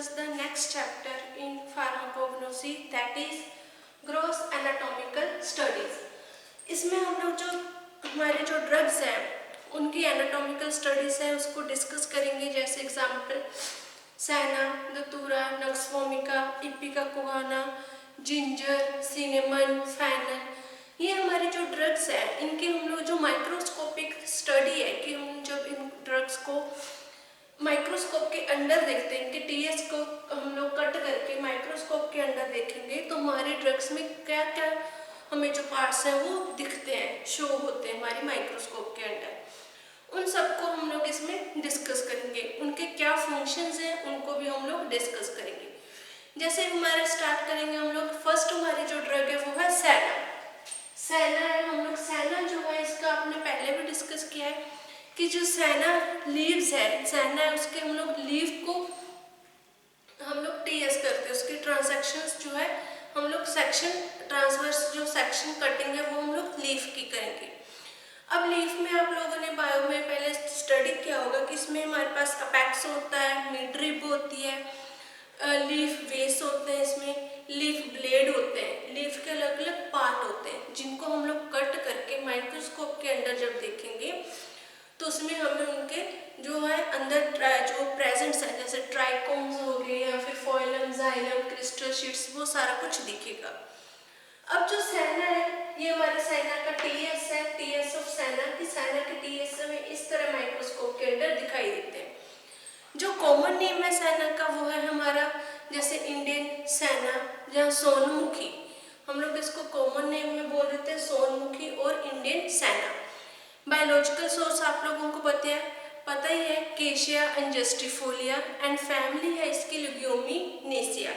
discuss the next chapter in pharmacognosy, that is gross anatomical studies. इसमें हम लोग जो हमारे जो ड्रग्स हैं उनकी एनाटॉमिकल स्टडीज है उसको डिस्कस करेंगे। जैसे example senna, datura, nux vomica, ipecacuanha, ginger, cinnamon, fennel, ये हमारे जो ड्रग्स हैं इनके हम लोग जो माइक्रोस्कोपिक स्टडी है कि हम जब इन ड्रग्स को माइक्रोस्कोप के अंदर देखते हैं कि टीएस को हम लोग कट करके माइक्रोस्कोप के अंदर देखेंगे तो हमारे ड्रग्स में क्या क्या हमें जो पार्ट्स हैं वो दिखते हैं, शो होते हैं हमारी माइक्रोस्कोप के अंदर। उन सबको हम लोग इसमें डिस्कस करेंगे, उनके क्या फंक्शंस हैं उनको भी हम लोग डिस्कस करेंगे। जैसे हमारा स्टार्ट करेंगे हम लोग, फर्स्ट हमारी जो ड्रग है वो है सैना। सैना है, हम लोग सैना जो है इसका आपने पहले भी डिस्कस किया है कि जो सैना लीव्स है, सैना है उसके हम लोग लीव को हम लोग टीएस करते हैं, उसके ट्रांजैक्शंस जो है हम लोग सेक्शन ट्रांसवर्स जो सेक्शन कटिंग है वो हम लोग लीफ की करेंगे। अब लीफ में आप लोगों ने बायो में पहले स्टडी किया होगा कि इसमें हमारे पास अपेक्स होता है, मिड रिब होती है, लीफ बेस होते हैं, इसमें लीफ ब्लेड होते हैं, लीफ के अलग अलग पार्ट होते हैं जिनको हम लोग कट करके माइक्रोस्कोप के अंदर जब देखेंगे तो उसमें हमें उनके जो है अंदर जो प्रेजेंट्स है जैसे ट्राइकोम्स हो गए या फिर फोइलम, जाइलम, क्रिस्टल शीट्स, वो सारा कुछ दिखेगा। अब जो सैना है ये हमारे सैना का टीएस है, टीएस ऑफ सैना की सैना के टीएस हमें इस तरह माइक्रोस्कोप के अंदर दिखाई देते हैं। जो कॉमन नेम है सैना का वो है हमारा जैसे इंडियन सैना या सोनमुखी, हम लोग इसको कॉमन नेम में बोल देते हैं सोनमुखी और इंडियन सैना। बायोलॉजिकल सोर्स आप लोगों को पता ही है, केशिया अंजस्टिफोलिया एंड फैमिली है इसकी ल्यूग्योमिनेसिया।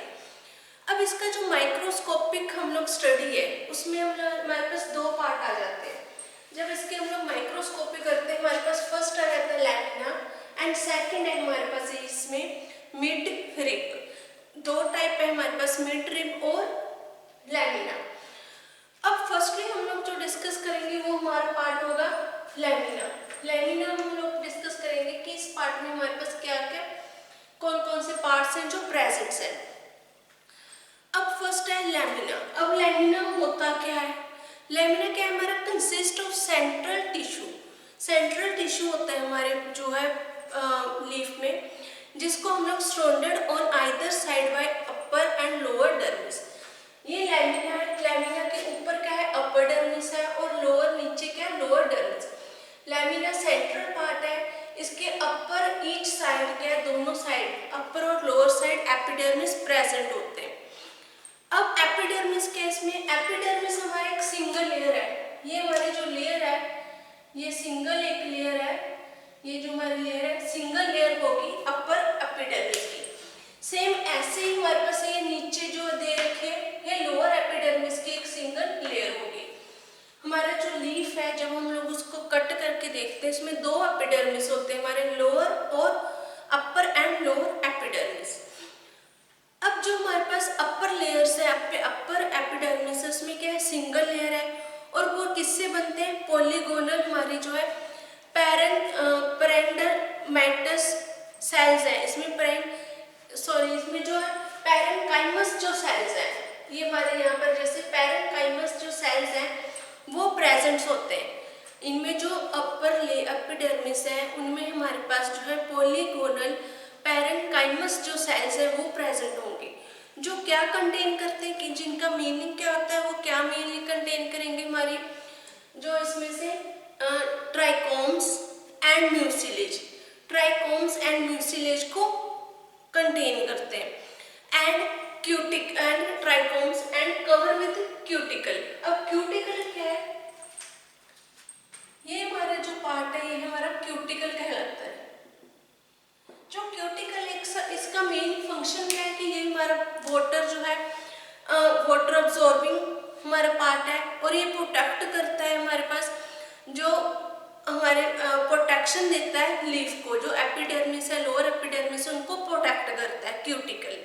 अब इसका जो माइक्रोस्कोपिक हम लोग स्टडी है उसमें हमारे पास दो पार्ट आ जाते हैं। जब इसके हम लोग माइक्रोस्कोपी करते हैं हमारे पास फर्स्ट आ जाता है लैमिना एंड सेकंड है हमारे पास इसमें मिड रिब। दो टाइप है हमारे पास, मिड रिब और लैमिना। अब फर्स्टली हम लोग जो डिस्कस करेंगे वो हमारा पार्ट होगा लैमिना। लैमिना हम लोग डिस्कस करेंगे कि इस पार्ट में हमारे पास क्या क्या कौन कौन से पार्ट्स हैं जो प्रेजेंट्स हैं। अब फर्स्ट है लैमिना। अब लैमिना होता क्या है? लैमिना क्या है हमारा? Consist of central tissue. Central tissue होता है हमारे जो है लीफ में, जिसको हम लोग surrounded on either side by upper and lower dermis. ये लैमिना है, लैमिना के ऊपर क्या है? अपर डर्मिस है और लोअर नीचे क्या है? Lower dermis. Lamina central part है, इसके अपर ईच साइड क्या है? दोनों साइड अपर और लोअर साइड एपिडर्मिस प्रेजेंट होते हैं। अब एपिडर्मिस केस में एपिडर्मिस हमारा एक सिंगल लेयर है, ये हमारी जो लेयर है ये सिंगल एक लेयर है, ये जो हमारी लेयर है सिंगल लेयर होगी अपर एपिडर्मिस की। सेम ऐसे ही हमारे पास ये नीचे जो दे रखे ये लोअर एपिडर्मिस की एक सिंगल लेयर होगी। हमारा जो लीफ है जब हम लोग उसको कट करके देखते हैं इसमें दो एपिडर्मिस होते हैं हमारे, लोअर और अपर एंड लोअर एपिडर्मिस। अब जो हमारे पास अपर लेयर्स है, अपर एपिडर्मिस है, उसमें क्या है? सिंगल लेयर है और वो किससे बनते हैं? पॉलीगोनल हमारी जो है पैरेंडरमेटस सेल्स है, इसमें जो है पैरेनकाइमस जो सेल्स हैं, ये हमारे यहाँ पर जैसे पैरेनकाइमस जो सेल्स हैं वो प्रेजेंट्स होते हैं। इनमें जो अपर एपिडर्मिस है उनमें हमारे पास जो है पॉलीगोनल पैरेनकाइमस जो सेल्स है वो प्रेजेंट होंगे, जो क्या कंटेन करते हैं कि जिनका मीनिंग क्या होता है, वो क्या मेनली कंटेन करेंगे हमारी जो इसमें से trichomes and mucilage, trichomes and mucilage को कंटेन करते हैं and cutic and trichomes and cover with cuticle. अब क्यूटिकल क्या है? ये हमारा जो पार्ट है ये हमारा क्यूटिकल कहलाता है। जो क्यूटिकल इसका मेन फंक्शन क्या है कि ये हमारा वाटर जो है वाटर अब्सॉर्बिंग हमारा पार्ट है और ये प्रोटेक्ट करता है हमारे पास, जो हमारे प्रोटेक्शन देता है लीफ को, जो एपिडर्मिस है लोअर एपिडर्मिस है उनको प्रोटेक्ट करता है क्यूटिकल।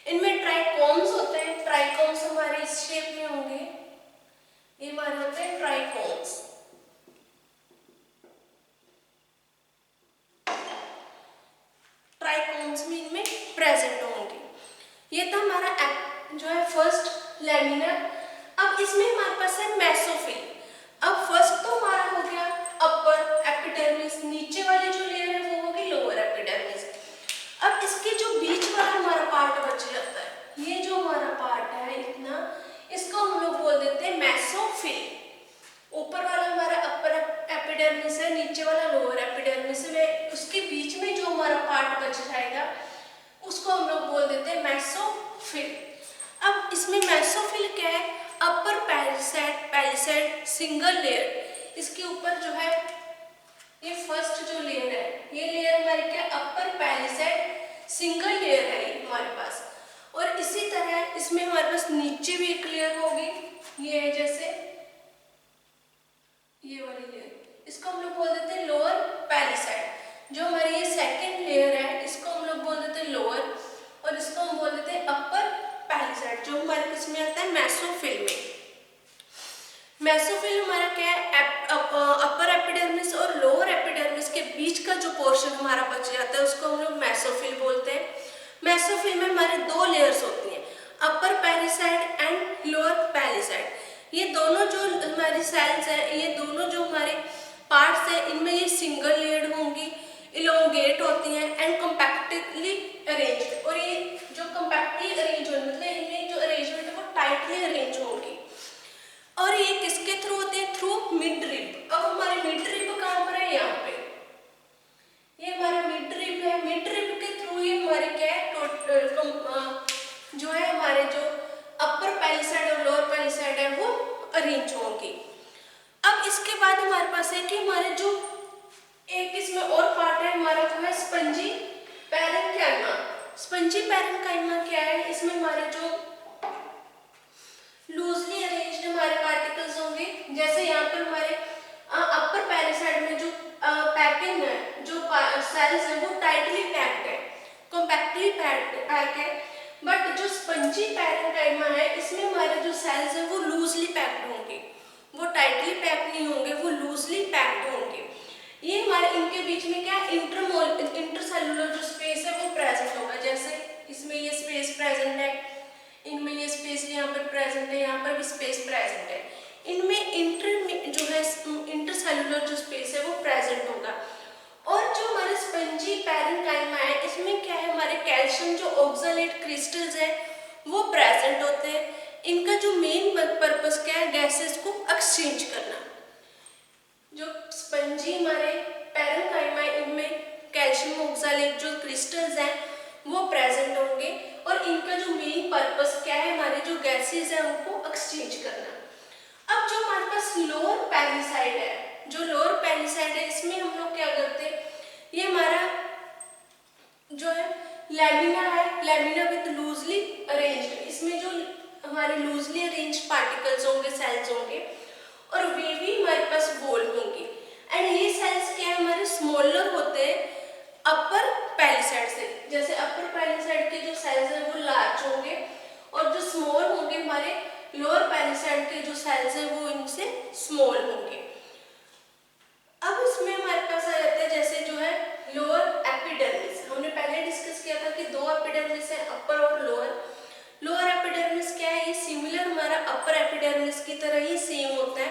इनमें ट्राइकोम्स होते हैं, ट्राइकोम्स हमारे इस शेप में होंगे, ये हमारे होते हैं ट्राइकोम्स। ट्राइकोम्स में इनमें प्रेजेंट होंगे। ये था हमारा जो है फर्स्ट लैमिनर। अब इसमें हमारे पास है मेसोफिल। अब फर्स्ट तो हमारा हो गया अपर एपिडर्मिस, नीचे वाली जो लेयर है वो होगी लोअर एपिडर्मिस। अब इसके जो बीच वाला हमारा पार्ट बच जाता है, ये जो हमारा पार्ट है इतना, इसको हम लोग बोल देते हैं मेसोफिल। ऊपर वाला हमारा अपर एपिडर्मिस है, नीचे वाला लोअर एपिडर्मिस है, उसके बीच में जो हमारा पार्ट बच जाएगा उसको हम लोग बोल देते हैं मेसोफिल। अब इसमें मेसोफिल क्या है, अपर पैलिसेड सिंगल लेयर। इसके ऊपर जो है ये फर्स्ट जो लेयर है, ये लेयर हमारी क्या, अपर पैलिसेड सिंगल लेयर है ये हमारे पास। और इसी तरह इसमें हमारे पास नीचे भी एक लेयर होगी, ये है जैसे ये वाली लेयर, इसको हम लोग बोल देते हैं लोअर पैलिसेड। जो हमारी ये सेकंड लेयर है इसको हम लोग बोल देते हैं लोअर, और इसको हम बोल देते हैं अपर पैलिसेड, जो हमारे किसमें आता है, मेसोफिल में। मेसोफिल हमारा क्या है, अपर एपिडर्मिस और लोअर एपिडर्मिस के बीच का जो पोर्शन हमारा बच जाता है उसको हम लोग मेसोफिल बोलते हैं। मेसोफिल में हमारे दो लेयर्स होती हैं, अपर पैलिसेड एंड लोअर पैलिसेड। ये दोनों जो हमारी सेल्स हैं, ये दोनों जो हमारे पार्ट्स हैं, इनमें ये सिंगल लेयर्ड होंगी, इलोंगेट होती हैं एंड कॉम्पैक्टली अरेंज्ड। और ये जो कॉम्पैक्टली अरेंज होंगे, मतलब इनमें जो अरेंजमेंट है वो टाइटली अरेंज होंगी। और ये किसके थ्रू होते हैं, थ्रू मिड रिब। अब हमारे मिड रिब कहाँ पर है, यहाँ पे ये हमारा मिड रिब है। मिड रिब के थ्रू ही हमारे क्या है, जो है हमारे जो अपर पैलिसेड और लोअर पैलिसेड है वो अरेंज होंगी। अब इसके बाद हमारे पास है कि हमारे जो एक इसमें और पार्ट है हमारा, वो है स्पंजी पैरेन्काइमा। स्पंजी पैरेन्काइमा क्या है, इसमें हमारे जो लूजली अरेंज्ड हमारे पार्टिकल्स होंगे, जैसे यहाँ पर हमारे अपर पैलिसेड में जो पैकिंग है, जो सेल्स है वो टाइटली पैक्ड है, कॉम्पैक्टली पैक्ड है। बट जो स्पंजी पैरेन्काइमा है इसमें हमारे जो सेल्स हैं वो लूजली पैक्ड होंगे, वो टाइटली पैक्ड नहीं होंगे, वो लूजली पैक्ड होंगे। ये हमारे इनके बीच में क्या इंटरसेलुलर जो स्पेस है वो प्रेजेंट होगा, जैसे इसमें ये स्पेस प्रेजेंट है, इनमें ये स्पेस यहाँ पर प्रेजेंट है, यहाँ पर भी स्पेस प्रेजेंट है। इनमें जो है इंटरसेलुलर जो स्पेस है वो प्रेजेंट होगा। और जो हमारे स्पंजी पैरेन्काइमा है इसमें क्या है, हमारे कैल्शियम जो ऑक्सलेट क्रिस्टल्स है वो प्रेजेंट होते हैं। इनका जो मेन पर्पस क्या है, गैसेस को एक्सचेंज करना। जो स्पंजी हमारे पैरेन्काइमा है इनमें कैल्शियम ऑक्सलेट जो क्रिस्टल्स हैं वो प्रेजेंट होंगे, और इनका जो मेन पर्पस क्या है, हमारे जो गैसेस हैं उनको एक्सचेंज करना। अब जो हमारे पास लोअर पैलिसाइड है, जो लोअर पैलिसाइड है इसमें हम लोग क्या करते हैं, ये हमारा जो है लैमिना है, लैमिना विद लूजली अरेंज्ड। इसमें जो हमारे लूजली अरेंज्ड पार्टिकल्स होंगे, सेल्स होंगे, और वे भी हमारे पास वॉल होंगी। एंड ये सेल्स क्या है, हमारे स्मॉलर होते हैं अपर पैलिसाइड से। जैसे अपर पैलिसाइड के जो सेल्स हैं वो लार्ज होंगे, और जो स्मॉल होंगे हमारे लोअर पैलिसाइड के जो सेल्स हैं वो इनसे स्मॉल होंगे। अब इसमें हमारे पास आ जाता है जैसे जो है लोअर एपिडर्मिस। हमने पहले डिस्कस किया था कि दो एपिडर्मिस है, अपर और लोअर। लोअर एपिडर्मिस क्या है, ये सिमिलर हमारा अपर एपिडर्मिस की तरह ही सेम होता है,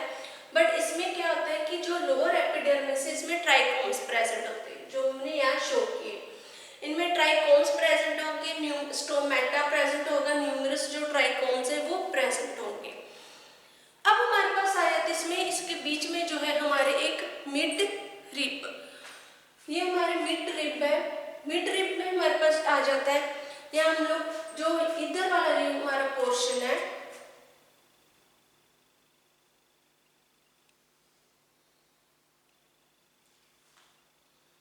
बट इसमें क्या होता है कि जो लोअर एपिडर्मिस है इसमें ट्राइकोम्स प्रेजेंट होते हैं, जो हमने यहाँ शो किए। इनमें ट्राइकोम्स प्रेजेंट होंगे, स्टोमेटा प्रेजेंट होगा, न्यूमरस जो ट्राइकोम्स है वो प्रेजेंट होंगे। अब हमारे पास आया था इसमें, इसके बीच में जो है हमारे एक मिड रिब, ये हमारे मिड रिब है। मिड रिब में हमारे पास आ जाता है, यहाँ हम लोग जो इधर वाला ये हमारा पोर्शन है,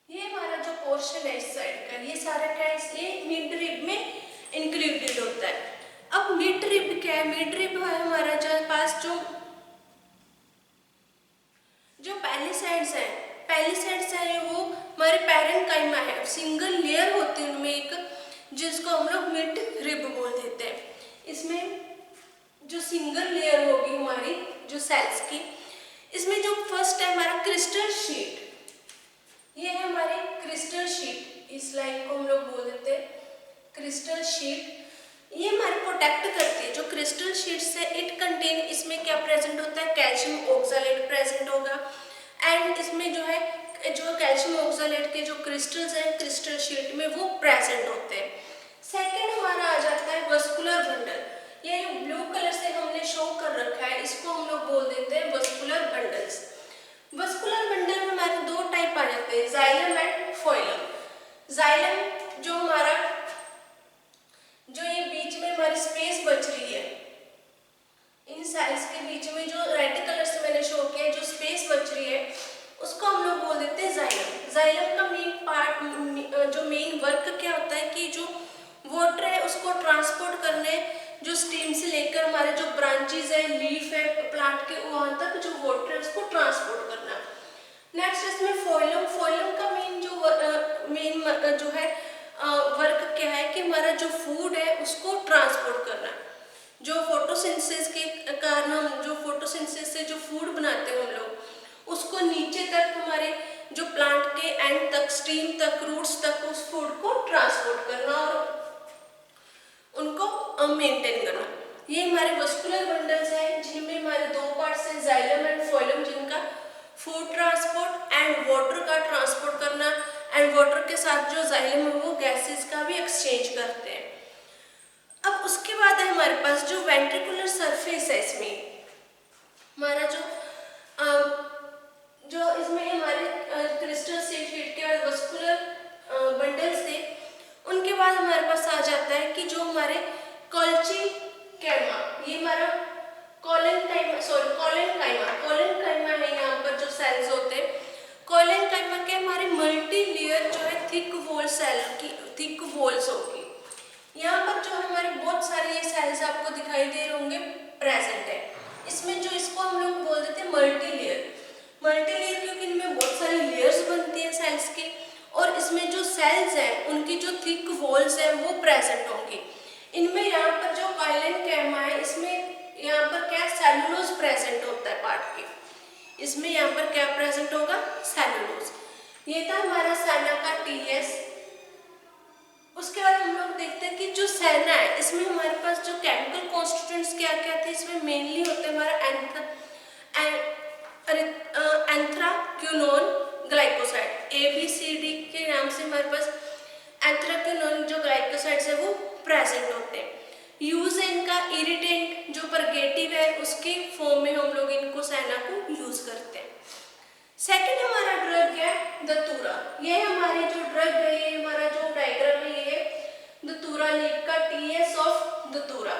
ये हमारा जो पोर्शन है इस साइड का, ये सारा क्या है, ये मिड रिब में इंक्लूडेड होता है। अब मिड रिब क्या है, मिड रिब है हमारा जो पास जो पैलिसाइड्स है, पैलिसाइड्स है वो हमारे पैरेन्काइमा है, सिंगल लेयर होती है उनमें एक, जिसको हम लोग मिड रिब बोल देते हैं। इसमें जो सिंगल लेयर होगी हमारी जो सेल्स की, इसमें जो फर्स्ट है हमारा क्रिस्टल शीट, ये है हमारी क्रिस्टल शीट, इस लाइन को हम लोग बोल देते हैं क्रिस्टल शीट। ये हमारे प्रोटेक्ट करती है। जो क्रिस्टल शीट्स है इट कंटेन, इसमें क्या प्रेजेंट होता है, कैल्शियम ऑक्सलेट प्रेजेंट होगा। एंड इसमें जो है जो कैल्शियम ऑक्सलेट के जो क्रिस्टल्स हैं क्रिस्टल शीट में वो प्रेजेंट होते हैं। सेकेंड हमारा आ जाता है वस्कुलर बंडल। ये ब्लू कलर से हमने शो कर रखा है, इसको हम लोग बोल देते हैं वस्कुलर बंडल्स। वस्कुलर बंडल में हमारे दो टाइप आ जाते हैं, जाइलम एंड फोइलम। जाइलम जो हमारा जो ये बीच में हमारी स्पेस बच रही है, इन सेल्स के बीच में जो रेड कलर से मैंने शो किया जो स्पेस बच रही है उसको हम लोग बोल देते हैं जाइलम। जाइलम का मेन पार्ट जो मेन वर्क क्या होता है कि जो वाटर है उसको ट्रांसपोर्ट करने, जो स्टीम से लेकर हमारे जो ब्रांचेस है, लीफ है प्लांट के, वहां तक जो वाटर है उसको ट्रांसपोर्ट करना। नेक्स्ट इसमें फोइलम। फोइलम का मेन जो है वर्क क्या है कि हमारा जो फूड है उसको ट्रांसपोर्ट करना। जो फोटोसिंथेसिस के कारण हम जो फोटोसिंथेसिस से जो फूड बनाते हैं हम लोग उसको नीचे तक हमारे जो प्लांट के एंड तक, स्टीम तक, रूट्स तक उस फूड को ट्रांसपोर्ट करना और उनको मेंटेन करना। ये हमारे वस्कुलर बंडल्स हैं जिनमें हमारे दो पार्ट्स हैं, जाइलम एंड फोइलम, जिनका फूड ट्रांसपोर्ट एंड वाटर का ट्रांसपोर्ट करना, एंड वाटर के साथ जो जाइलम है वो गैसेस का भी एक्सचेंज करते हैं। अब उसके बाद है हमारे पास जो वेंट्रिकुलर सरफेस है, इसमें हमारा जो इसमें हमारे क्रिस्टल शीट के बाद वस्कुलर बंडल्स थे, उनके बाद हमारे पास आ जाता है कि जो हमारे कॉल्ची कैमा, ये हमारा कॉलेनकाइमा है। यहाँ पर जो सेल्स होते हैं कॉलेनकाइमा के हमारे मल्टी लेयर जो है थिक वॉल सेल की थिक वॉल्स होगी। यहाँ पर जो हमारे बहुत सारे ये सेल्स आपको दिखाई दे रहे होंगे प्रेजेंट है। इसमें जो इसको हम लोग बोल देते हैं मल्टी लेयर। मल्टी लेयर क्योंकि इनमें बहुत सारी लेयर्स बनती हैं सेल्स की, और इसमें जो सेल्स हैं उनकी जो थिक वॉल्स हैं वो प्रेजेंट होंगी। इनमें यहाँ पर जो कॉलेनकाइमा है इसमें यहाँ पर क्या सेलुलोज प्रेजेंट होता है पार्ट के, इसमें यहाँ पर क्या प्रेजेंट होगा, सेलुलोज। ये था हमारा सेना का टीएस। उसके बाद हम लोग देखते हैं कि जो सेना है इसमें हमारे पास जो केमिकल कॉन्स्टिट्यूएंट्स क्या क्या थे, इसमें मेनली होते हैं हमारा एंथ्राक्विनोन ग्लाइकोसाइड, ABCD के नाम से हमारे पास एंथ्राक्विनोन जो ग्लाइकोसाइड्स है वो प्रेजेंट होते हैं। यूज है इनका इरिटेंट जो परगेटिव है उसके फॉर्म में हम लोग इनको सेना को यूज करते हैं। सेकेंड हमारा ड्रग है दतूरा। ये हमारे जो ड्रग है, ये हमारा जो डायग्राम है ये दतूरा लीफ का TS ऑफ दतूरा।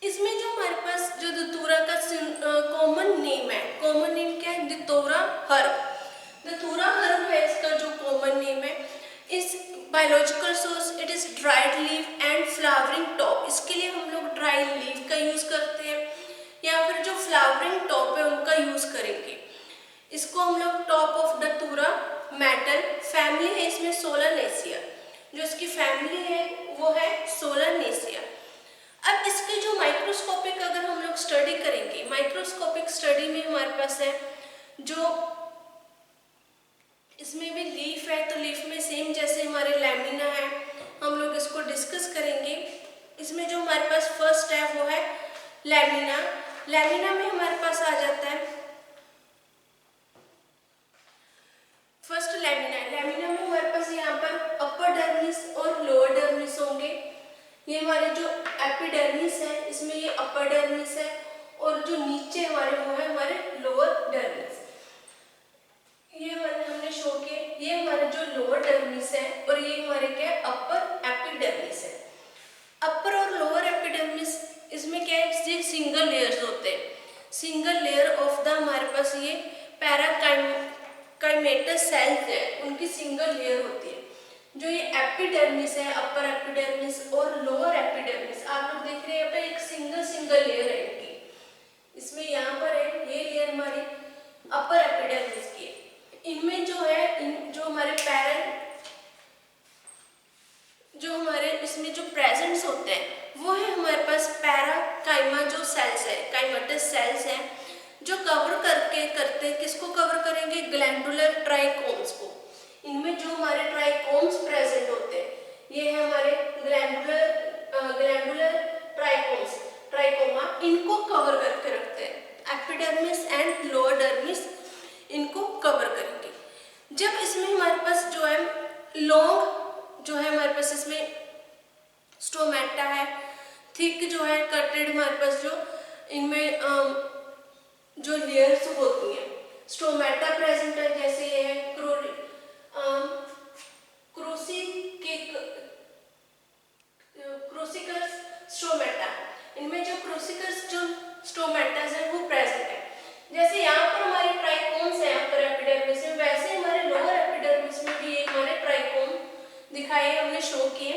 इसमें जो हमारे पास जो दतूरा का कॉमन नेम है, कॉमन नेम क्या है, दतूरा हर्ब। दतूरा हर्ब है इसका जो कॉमन नेम है। इस biological source it is dried leaf and flowering top. इसके लिए हम लोग ड्राई लीफ का यूज करते हैं या फिर जो फ्लावरिंग टॉप है उनका यूज करेंगे। इसको हम लोग टॉप ऑफ दतूरा मेटल। फैमिली है इसमें सोलानेसिया, जो इसकी फैमिली है वो है सोलानेसिया। अब इसके जो माइक्रोस्कोपिक अगर हम लोग स्टडी करेंगे, माइक्रोस्कोपिक स्टडी में हमारे पास है जो इसमें भी लीफ है, तो लीफ में सेम जैसे हमारे लैमिना है, हम लोग इसको डिस्कस करेंगे। इसमें जो हमारे पास फर्स्ट है वो है लैमिना। लैमिना में हमारे पास आ जाता है फर्स्ट लैमिना। लैमिना में हमारे पास यहाँ पर अपर डर्मिस और लोअर डर्मिस होंगे। ये हमारे जो एपिडर्मिस है इसमें ये अपर डर्मिस है, और जो नीचे हमारे वो है हमारे लोअर डर्मिस। ये हमने शो किए, ये हमारे जो लोअर डर्मिस है और ये हमारे क्या है अपर एपिडर्मिस है। अपर और लोअर एपिडर्मिस इसमें क्या है, ये सिंगल लेयर्स होते हैं। सिंगल लेयर ऑफ द हमारे पास ये पैराकाइमेटस सेल्स है, उनकी सिंगल लेयर होती है। जो ये एपिडर्मिस है, अपर एपिडर्मिस और लोअर एपिडर्मिस, आप लोग देख रहे हैं यहाँ पे एक सिंगल लेयर है इनकी। इसमें यहाँ पर है ये लेयर हमारी अपर एपिडर्मिस की। इनमें जो है जो हमारे इसमें जो प्रेजेंट्स होते हैं वो है हमारे पास पैराकाइमा जो सेल्स है, काइमेटस सेल्स हैं, जो कवर करते हैं, किसको कवर करेंगे, ग्लैंडुलर ट्राइकोम्स को। इनमें जो हमारे ट्राइकोम्स प्रेजेंट होते हैं ये है हमारे ग्लैंडुलर जब इसमें हमारे पास जो है लॉन्ग जो है हमारे पास इसमें स्टोमेटा है, थिक जो है कटेड हमारे पास जो इनमें जो लेयर्स होती हैं स्टोमेटा प्रेजेंट है, जैसे ये है क्रूसिकस स्टोमेटा। इनमें जो क्रूसिकस जो स्टोमेटास है वो प्रेजेंट है। जैसे यहाँ पर हमारे ट्राइकोम्स है यहाँ पर एपिडर्मिस में, वैसे हमारे लोअर एपिडर्मिस में भी एक हमारे ट्राइकोम दिखाए हमने शो किए,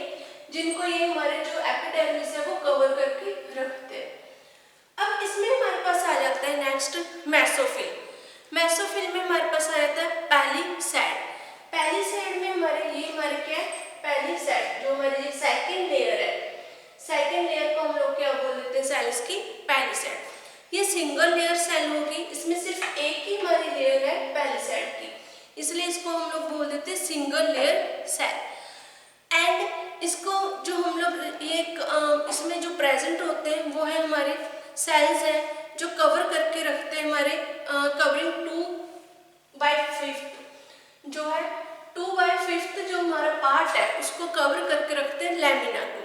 जिनको ये हमारे जो एपिडर्मिस है वो कवर करके रखते हैं। अब इसमें हमारे पास आ जाता है नेक्स्ट मेसोफिल। मेसोफिल में हमारे पास आ जाता है पैलिसैड। पैलिसैड में हमारे क्या है, पैलिसैड जो हमारी सेकंड लेयर है, सेकंड लेयर को हम लोग क्या बोल देते हैं सेल्स की, पैलिसैड। ये सिंगल लेयर सेल होगी, इसमें सिर्फ एक ही हमारी लेयर है पैलिसैड की, इसलिए इसको हम लोग बोल देते हैं सिंगल लेयर सेल। एंड इसको जो हम लोग इसमें जो प्रेजेंट होते हैं वो है हमारे सेल्स है जो कवर करके रखते हैं हमारे कवरिंग 2/5 जो है 2/5 जो हमारा पार्ट है उसको कवर करके रखते हैं लैमिना को।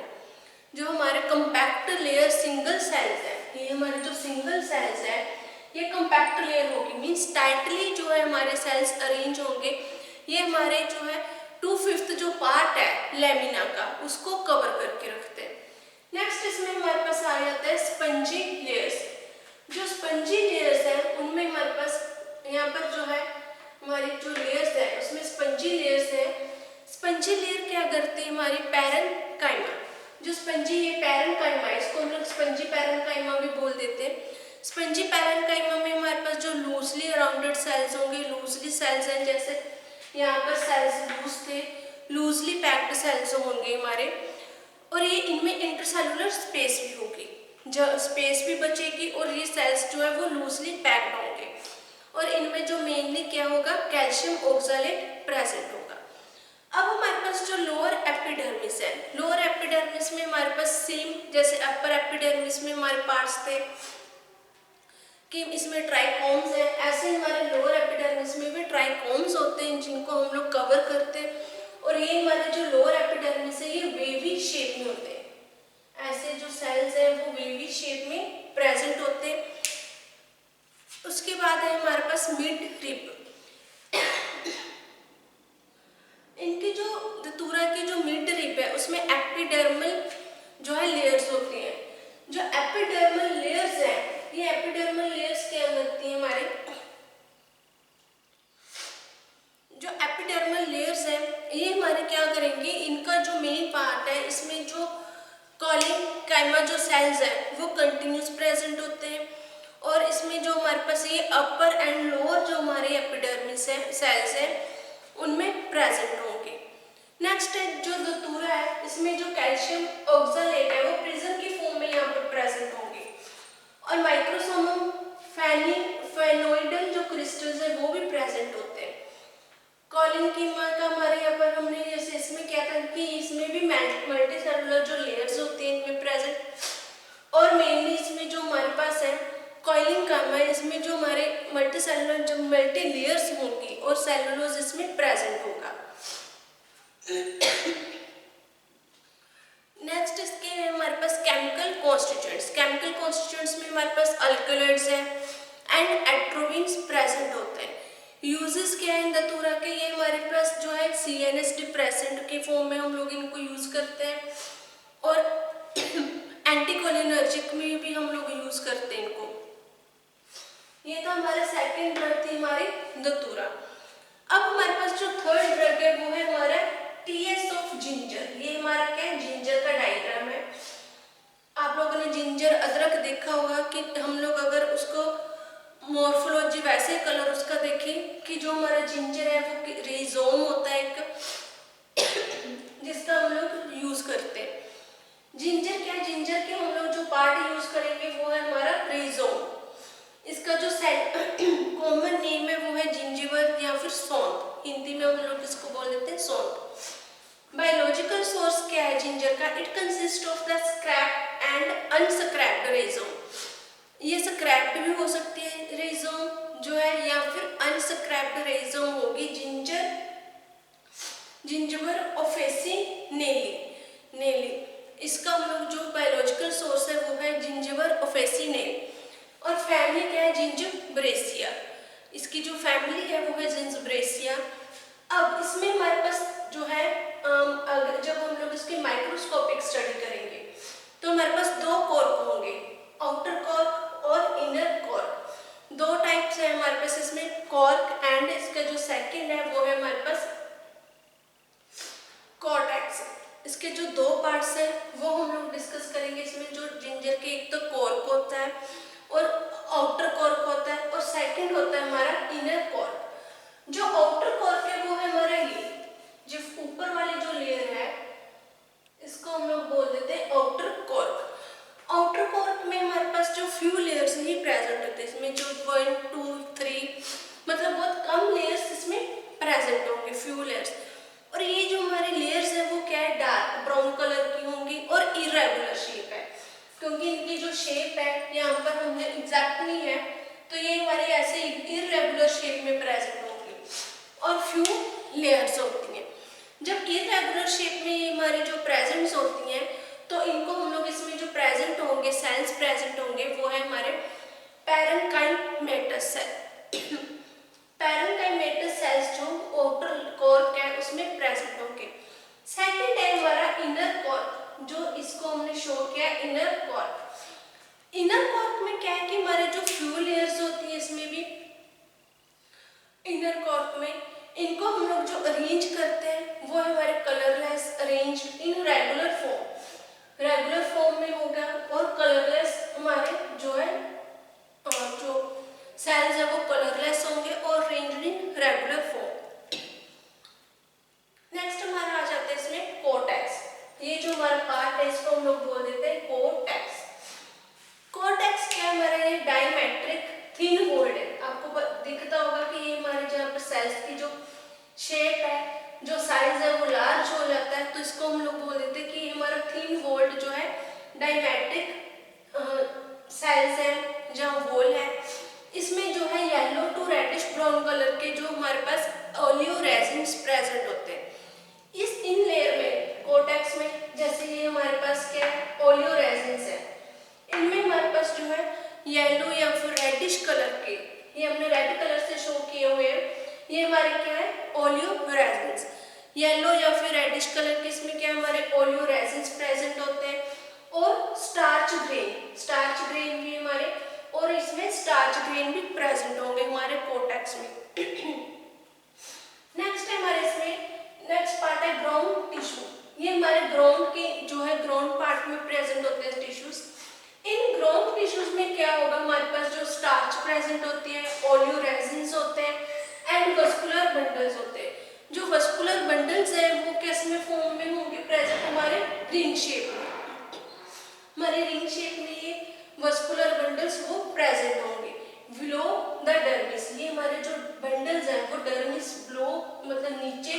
जो हमारे कंपैक्ट लेयर सिंगल सेल्स है, ये हमारे जो सिंगल सेल्स है ये कंपैक्ट लेयर होगी, मीन्स टाइटली जो है हमारे सेल्स अरेंज होंगे। ये हमारे जो है 2/5 जो पार्ट है लैमिना का उसको कवर करके रखते हैं। नेक्स्ट इसमें हमारे पास आ जाता है स्पंजी लेयर्स। जो स्पंजी लेयर्स है उनमें हमारे पास यहाँ पर जो है हमारी जो लेयर्स है उसमें स्पंजी लेयर्स है। स्पंजी लेयर क्या करती है, हमारी पैरेनकाइमा, जो स्पंजी ये पैरेनकाइमा है, इसको हम लोग स्पंजी पैरेनकाइमा भी बोल देते हैं। स्पंजी पैरेनकाइमा में हमारे पास जो लूजली अराउंडेड सेल्स होंगे, लूजली सेल्स हैं, जैसे यहाँ पर सेल्स लूज थे, लूजली पैक्ड सेल्स होंगे हमारे, और ये इनमें इंटरसेलुलर स्पेस भी होगी, जो स्पेस भी बचेगी और ये सेल्स जो है वो लूजली पैक्ड होंगे। और इनमें जो मेनली क्या होगा, कैल्शियम ऑक्सलेट प्रेजेंट होगा। अब हमारे पास जो लोअर एपिडर्मिस है, लोअर एपिडर्मिस में हमारे पास सेम जैसे अपर एपिडर्मिस में हमारे पार्ट्स थे कि इसमें ट्राइकोम्स हैं, ऐसे हमारे लोअर एपिडर्मिस में भी ट्राइकोम्स होते हैं जिनको हम लोग कवर करते हैं। और ये हमारे जो लोअर एपिडर्मिस है ये वेवी शेप में होते हैं, ऐसे जो सेल्स हैं वो वेवी शेप में प्रेजेंट होते हैं। उसके बाद है हमारे पास मिड रिब। इनकी जो दतूरा की जो मिड रिब है उसमें एपिडर्मल जो है लेयर्स होती हैं। जो एपिडर्मल लेयर्स हैं ये एपिडर्मल लेयर्स क्या करती हैं, हमारे जो एपिडर्मल लेयर्स है ये हमारे क्या करेंगे, इनका जो मेन पार्ट है इसमें जो कॉलिंकाइमा जो सेल्स है वो कंटिन्यूस प्रेजेंट होते हैं। और इसमें जो हमारे पास ये अपर एंड लोअर जो हमारे एपिडर्मिस है सेल्स है उनमें प्रेजेंट होंगे। नेक्स्ट है जो दतूरा है, इसमें जो कैल्शियम ऑक्सलेट है वो प्रिज्म की फॉर्म में यहाँ पर प्रेजेंट होंगे। और माइक्रोसोमम फेनोइडल जो क्रिस्टल्स है वो भी प्रेजेंट होते हैं। कॉलिंकाइमा का हमारे यहाँ पर हमने जैसे इसमें क्या था कि इसमें भी मल्टी सेलुलर जो लेयर्स होती हैं इनमें प्रेजेंट। और मेनली इसमें जो हमारे पास है कॉलिंकाइमा, इसमें जो हमारे मल्टी सेलुलर जो मल्टी लेयर्स होंगी और सेलुलोज इसमें प्रेजेंट होगा। नेक्स्ट इसके हमारे पास केमिकल कॉन्स्टिट्यूएंट्स। केमिकल कॉन्स्टिट्यूएंट्स में हमारे पास अल्कलॉइड्स हैं एंड एट्रोविन्स प्रेजेंट होते हैं। यूजेस क्या है इन दतूरा के, ये हमारे पास जो है CNS डिप्रेसेंट के फॉर्म में हम लोग इनको यूज करते हैं और एंटीकोलिनर्जिक में भी हम लोग यूज करते हैं इनको। ये तो हमारा सेकंड ड्रग थी हमारी दतूरा। अब हमारे पास जो थर्ड ड्रग है वो है हमारा TS ऑफ जिंजर। ये हमारा क्या है, जिंजर का डायग्राम है। आप लोगों ने जिंजर अदरक देखा होगा कि हम लोग अगर उसको मॉर्फोलॉजी वैसे कलर उसका देखें कि जो हमारा जिंजर है वो रिजोम होता है एक, जिसका हम लोग यूज करते हैं। जिंजर क्या, जिंजर के हम लोग जो पार्ट यूज करेंगे वो है हमारा रिजोम। इसका जो कॉमन नेम है वो है जिंजिवर या फिर सौंठ, हिंदी में हम लोग इसको बोल देते हैं सौंठ। बायोलॉजिकल सोर्स क्या है जिंजर का, it consist of the scraped and unscraped rhizome. ये स्क्रैप्ड भी हो सकती है रिजोम जो है या फिर अनस्क्रैप्ड राइजोम होगी जिंजर ओफेसिनेली। इसका हम लोग जो बायोलॉजिकल सोर्स है वो है जिंजर ओफेसिनेली और फैमिली क्या है जिंजिब्रेसिया। इसकी जो फैमिली है वो है जिंजिब्रेसिया। अब इसमें हमारे पास जो है अगर जब हम लोग इसकी माइक्रोस्कोपिक स्टडी करेंगे तो हमारे पास दो कॉर्क होंगे, आउटर कॉर्क और इनर कॉर्क। दो टाइप्स है हमारे पास इसमें कॉर्क एंड इसका जो सेकंड है वो है हमारे पास कॉर्टेक्स। इसके जो दो पार्ट्स हैं वो हम लोग डिस्कस करेंगे इसमें। जो जिंजर के एक तो कॉर्क होता है और आउटर कॉर्क होता है और सेकंड होता है हमारा इनर कॉर्क। जो आउटर कॉर्क है वो है हमारा ये जो ऊपर वाली जो लेयर है इसको हम लोग बोल देते हैं आउटर कॉर्क। आउटर कॉर्क में हमारे पास जो फ्यू लेयर्स ही प्रेजेंट होते हैं। इसमें जो 1 2 3 मतलब बहुत कम लेयर्स इसमें प्रेजेंट होंगे, फ्यू लेयर्स। और ये जो हमारे लेयर्स है वो क्या है डार्क ब्राउन कलर की होंगी और इरेगुलर शेप है, क्योंकि इनकी जो शेप है यहाँ पर हमने एग्जैक्ट नहीं है तो ये हमारे ऐसे इरेगुलर शेप में प्रेजेंट होंगी और फ्यू लेयर्स होती हैं। जब इरेगुलर शेप में ये हमारी जो प्रेजेंट्स होती हैं तो इनको हम लोग इसमें जो प्रेजेंट होंगे सेल्स प्रेजेंट होंगे वो है हमारे पैरेन्काइमेटस सेल। पैरेन्काइमेटस सेल्स जो आउटर कॉर्क है उसमें प्रेजेंट होंगे। सेकंड है हमारा इनर कॉर्क, जो इसको हमने शो किया इनर कॉर्क। इनर कॉर्क में क्या है कि हमारे जो फ्यू लेयर्स होती है इसमें भी इनर कॉर्क में इनको हम लोग जो अरेंज करते हैं वो है हमारे colourless arrange in regular form. Regular form में होगा और कलरलेस हमारे जो है जो सेल्स है वो कलरलेस होंगे और arranged in regular form. Next हमारा आ जाता है इसमें कोर्टेक्स। ये जो हमारा पार्ट है इसको हम लोग बोल देते हैं कोर्टेक्स। कोर्टेक्स क्या है हमारा ये डायमेट्रिक थिन वॉल्ड है। आपको दिखता होगा कि ये हमारे जहाँ पर सेल्स की जो शेप है जो साइज है वो लार्ज हो जाता है तो इसको हम लोग बोल देते हैं कि हमारा थिन वॉल्ड जो है डायमेट्रिक सेल्स है जहाँ वॉल है। इसमें जो है yellow to reddish brown colour के जो हमारे पास ओलियोरेजिन्स प्रेजेंट होते हैं इस इन लेयर में कोर्टेक्स में। जैसे ये हमारे पास क्या है ओलियोरेजिन्स है, इनमें हमारे पास जो है येलो या फिर रेडिश कलर के, ये हमने रेड कलर से शो किए हुए हैं, ये हमारे क्या है ओलियोरेजिन्स। येलो या फिर रेडिश कलर के इसमें क्या है हमारे ओलियोरेजिन्स प्रेजेंट होते हैं और स्टार्च ग्रेन भी हमारे और इसमें स्टार्च ग्रेन भी प्रेजेंट होंगे हमारे कोर्टेक्स में। नेक्स्ट है हमारे इसमें नेक्स्ट पार्ट है ग्राउंड टिश्यू। ये हमारे ग्राउंड के जो है ग्राउंड पार्ट में प्रेजेंट होते हैं टिश्यूज। इन ग्राउंड टिश्यूज में क्या होगा हमारे पास जो स्टार्च प्रेजेंट होती है, ओलियोरेजिन्स होते हैं एंड वस्कुलर बंडल्स होते हैं। जो वस्कुलर बंडल्स हैं वो किस में फॉर्म में होंगे प्रेजेंट हमारे रिंग शेप में। हमारे रिंग शेप में ये वस्कुलर बंडल्स वो प्रेजेंट होंगे बिलो द डर्मिस। ये हमारे जो बंडल्स हैं वो डर्मिस बिलो मतलब नीचे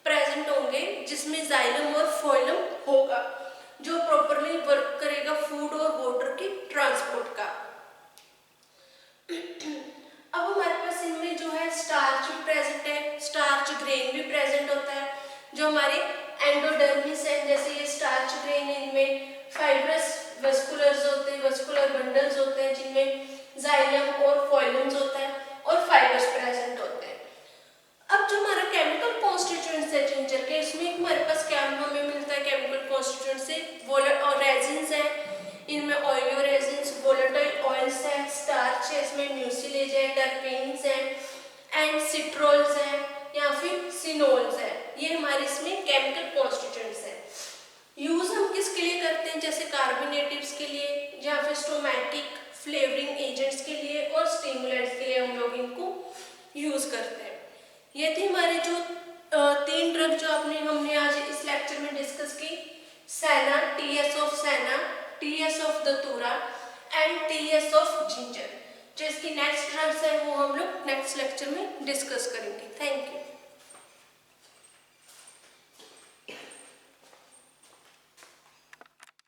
प्रेजेंट होंगे जिसमें जाइलम और फोइलम होगा जो प्रॉपरली वर्क करेगा फूड और वाटर की ट्रांसपोर्ट का। अब हमारे पास इनमें जो है स्टार्च भी प्रेजेंट है, स्टार्च ग्रेन भी प्रेजेंट होता है जो हमारे एंडोडर्मिस है। जैसे ये स्टार्च ग्रेन इनमें फाइब्रस वस्कुलर्स होते हैं, वस्कुलर बंडल्स होते हैं जिनमें जाइलम और फोइलम्स होता है और फाइबर्स प्रेजेंट होते हैं। अब जो हमारा केमिकल कॉन्स्टिट्यूएंट्स है जिंजर के इसमें हमारे पास क्या हमें मिलता है केमिकल कॉन्स्टिट्यूएंट से और रेजिन्स है, इनमें ओलियोरेजिन्स, वोलेटाइल ऑयल्स है, स्टार्च है, इसमें म्यूसिलेज है, टर्पेन्स है एंड सिट्रोल्स है या फिर सिनोल्स है। ये हमारे इसमें केमिकल कॉन्स्टिट्यूएंट्स है। यूज हम किसके लिए करते हैं जैसे कार्बोनेटिव्स के लिए या फिर स्टोमेटिक फ्लेवरिंग एजेंट्स के लिए और स्टिमुलेंट्स के लिए हम लोग इनको यूज करते हैं। ये थी हमारे जो 3 ड्रग जो हमने आज इस लेक्चर में डिस्कस की, senna, TS of senna, TS of datura and TS of ginger. जो इसकी नेक्स्ट ड्रग्स है वो हम लोग नेक्स्ट लेक्चर में डिस्कस करेंगे। Thank you.